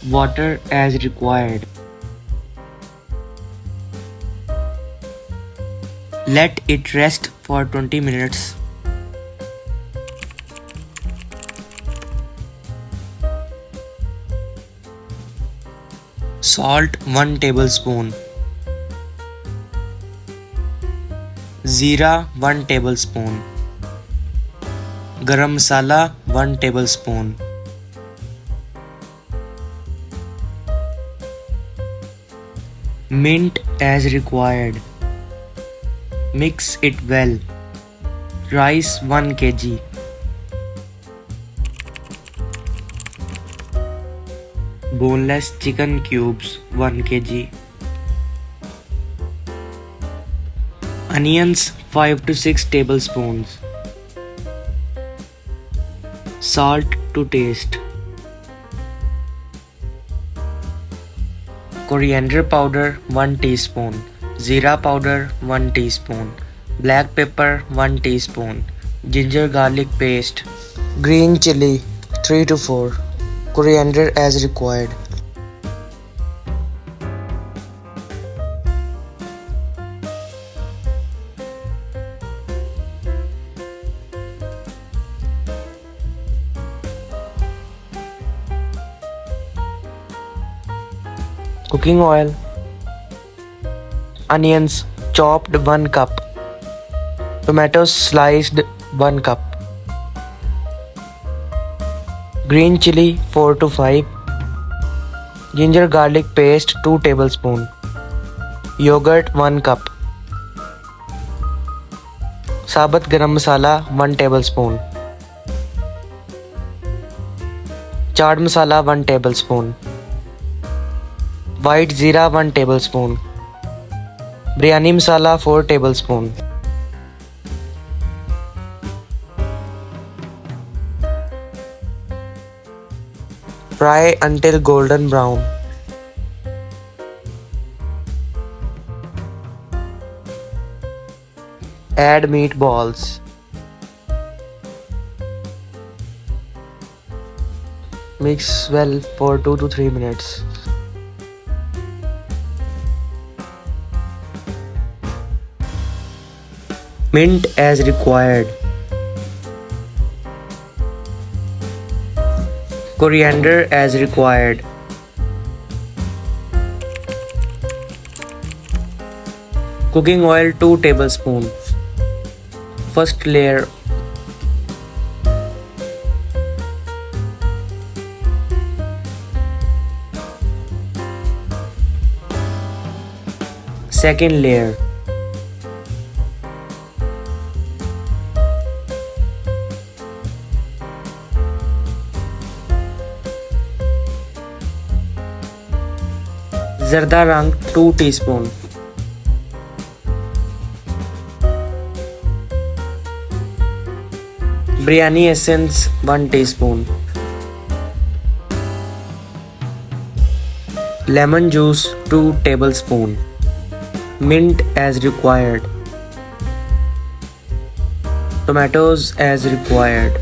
Water as required. Let it rest for 20 minutes. Salt 1 tablespoon. Zeera 1 tablespoon. Garam masala 1 tablespoon. Mint as required. Mix it well. Rice 1 kg. Boneless chicken cubes 1 kg. Onions 5 to 6 tablespoons. Salt to taste. Coriander powder 1 teaspoon. Jeera powder 1 teaspoon. Black pepper 1 teaspoon. Ginger garlic paste. Green chili 3 to 4. Coriander as required. Cooking oil. Onions chopped 1 cup. Tomatoes sliced 1 cup. Green chili 4 to 5. Ginger garlic paste 2 tablespoon. Yogurt 1 cup. Sabat garam masala 1 tablespoon. Chaat masala 1 tablespoon. White jeera 1 tablespoon. Biryani masala 4 tablespoon. Fry until golden brown. Add meatballs. Mix well for 2 to 3 minutes. Mint as required. Coriander as required. Cooking oil 2 tablespoons. First layer. Second layer. Zarda rang 2 teaspoon. Biryani essence 1 teaspoon. Lemon juice 2 tablespoon. Mint as required. Tomatoes as required.